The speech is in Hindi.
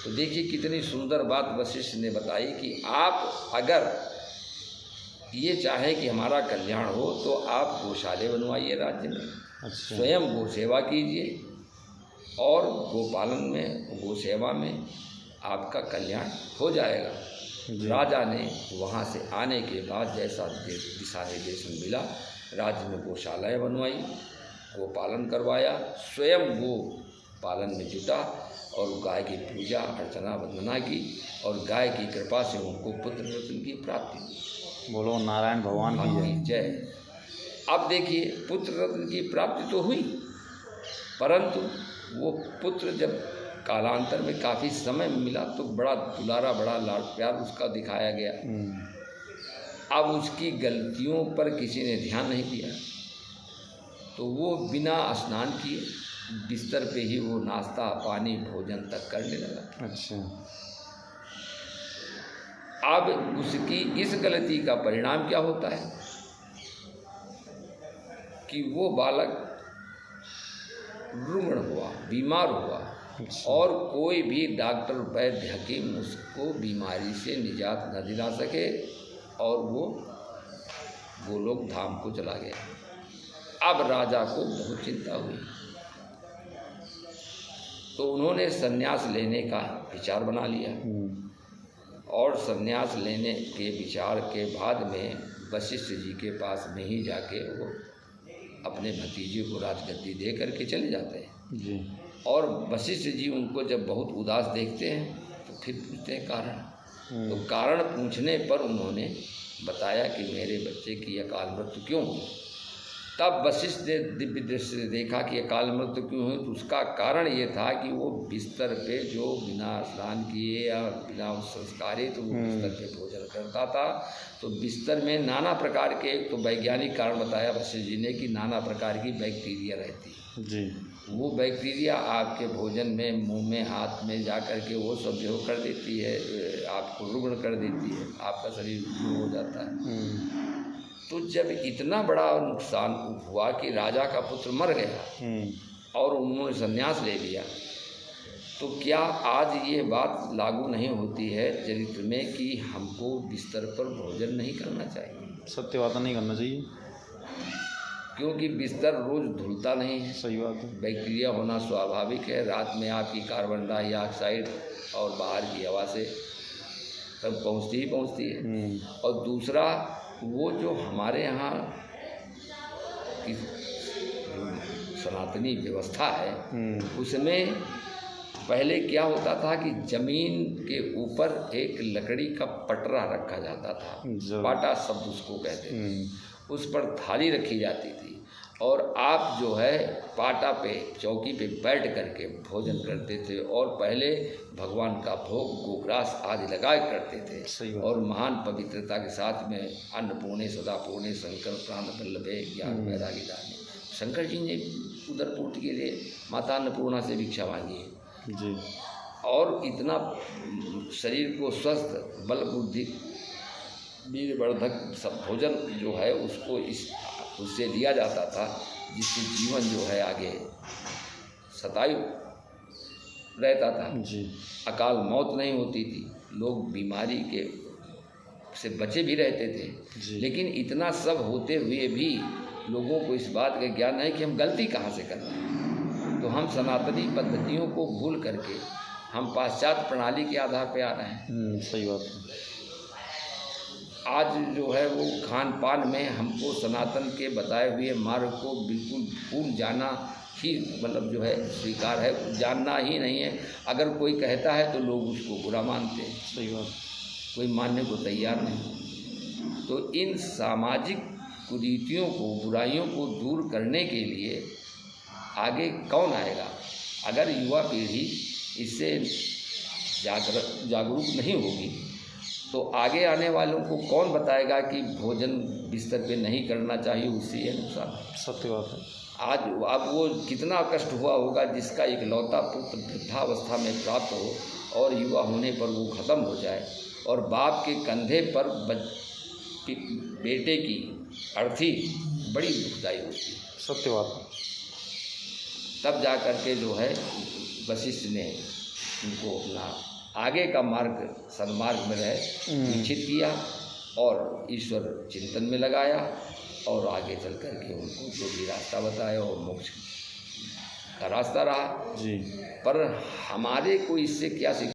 तो देखिए कितनी सुंदर बात वशिष्ठ ने बताई कि आप अगर ये चाहे कि हमारा कल्याण हो तो आप गौशाले बनवाइए राज्य में, अच्छा। स्वयं गौ सेवा कीजिए और गोपालन में, गौ सेवा में आपका कल्याण हो जाएगा। राजा ने वहाँ से आने के बाद जैसा दिशा निर्देश मिला, राज्य में गौशालाएँ बनवाई, गोपालन करवाया, स्वयं गो पालन में जुटा और गाय की पूजा अर्चना वंदना की और गाय की कृपा से उनको पुत्र रत्न की प्राप्ति हुई। बोलो नारायण भगवान की जय। अब देखिए पुत्र रत्न की प्राप्ति तो हुई, परंतु वो पुत्र जब कालांतर में काफ़ी समय मिला तो बड़ा दुलारा, बड़ा लाड प्यार उसका दिखाया गया। अब उसकी गलतियों पर किसी ने ध्यान नहीं दिया, तो वो बिना स्नान किए बिस्तर पे ही वो नाश्ता पानी भोजन तक करने लगा। अच्छा। अब उसकी इस गलती का परिणाम क्या होता है कि वो बालक रुग्ण हुआ, बीमार हुआ। अच्छा। और कोई भी डॉक्टर वैद्य हकीम उसको बीमारी से निजात न दिला सके और वो गोलोक धाम को चला गया। अब राजा को बहुत चिंता हुई, तो उन्होंने संन्यास लेने का विचार बना लिया और संन्यास लेने के विचार के बाद में वशिष्ठ जी के पास में ही जाके वो अपने भतीजे को राजगद्दी दे करके चले जाते हैं जी। और वशिष्ठ जी उनको जब बहुत उदास देखते हैं तो फिर पूछते हैं कारण। तो कारण पूछने पर उन्होंने बताया कि मेरे बच्चे की अकाल मृत्यु क्यों हुई। तब वशिष्ठ ने दिव्य दृष्टि से देखा कि अकाल मृत्यु क्यों हुई, तो उसका कारण ये था कि वो बिस्तर पे जो बिना स्नान किए या बिना संस्कारित तो वो बिस्तर पे भोजन करता था। तो बिस्तर में नाना प्रकार के, एक तो वैज्ञानिक कारण बताया वशिष्ठ जी ने कि नाना प्रकार की बैक्टीरिया रहती है जी। वो बैक्टीरिया आपके भोजन में, मुंह में, हाथ में जा कर के वो सब जो कर देती है, आपको रुग्ण कर देती है, आपका शरीर रुग्ण हो जाता है। तो जब इतना बड़ा नुकसान हुआ कि राजा का पुत्र मर गया और उन्होंने संन्यास ले लिया, तो क्या आज ये बात लागू नहीं होती है चरित्र में कि हमको बिस्तर पर भोजन नहीं करना चाहिए? सत्य बात नहीं करना चाहिए, क्योंकि बिस्तर रोज़ धुलता नहीं है। सही बात है। बैक्टीरिया होना स्वाभाविक है। रात में आपकी कार्बन डाइऑक्साइड और बाहर की हवा से तब पहुँचती है। और दूसरा वो जो हमारे यहाँ की सनातनी व्यवस्था है उसमें पहले क्या होता था कि ज़मीन के ऊपर एक लकड़ी का पटरा रखा जाता था, पाटा शब्द उसको कहते थे, उस पर थाली रखी जाती थी और आप जो है पाटा पे, चौकी पे बैठ करके भोजन करते थे और पहले भगवान का भोग गोग्रास आदि लगाया करते थे और महान पवित्रता के साथ में अन्नपूर्णे सदापूर्णे शंकर प्राण वल्लभे ज्ञान वैरागी दाने। शंकर जी ने उदर पूर्ति के लिए माता अन्नपूर्णा से भिक्षा मांगी है जी। और इतना शरीर को स्वस्थ, बल बुद्धि वीरवर्धक सब भोजन जो है उसको उससे लिया जाता था जिससे जीवन जो है आगे सतायु रहता था जी। अकाल मौत नहीं होती थी, लोग बीमारी के से बचे भी रहते थे। लेकिन इतना सब होते हुए भी लोगों को इस बात का ज्ञान है कि हम गलती कहाँ से कर रहे हैं। तो हम सनातनी पद्धतियों को भूल करके हम पाश्चात्य प्रणाली के आधार पर आ रहे हैं। सही बात है। आज जो है वो खान पान में हमको सनातन के बताए हुए मार्ग को बिल्कुल भूल जाना ही मतलब जो है स्वीकार है, जानना ही नहीं है। अगर कोई कहता है तो लोग उसको बुरा मानते हैं। सही बात। कोई मानने को तैयार नहीं। तो इन सामाजिक कुरीतियों को, बुराइयों को दूर करने के लिए आगे कौन आएगा? अगर युवा पीढ़ी इससे जागरूक नहीं होगी तो आगे आने वालों को कौन बताएगा कि भोजन बिस्तर पे नहीं करना चाहिए, उससे यह नुकसान है। सत्य बात है। आज अब वो कितना कष्ट हुआ होगा जिसका इकलौता पुत्र वृद्धावस्था में प्राप्त हो और युवा होने पर वो ख़त्म हो जाए और बाप के कंधे पर बेटे की अर्थी बड़ी दुखदाई होती है। सत्य बात है। तब जा कर के जो है वशिष्ठ ने उनको अपना आगे का मार्ग सन्मार्ग में रहे निश्चित किया और ईश्वर चिंतन में लगाया और आगे चल कर के उनको जो भी रास्ता बताया और मोक्ष का रास्ता रहा जी। पर हमारे को इससे क्या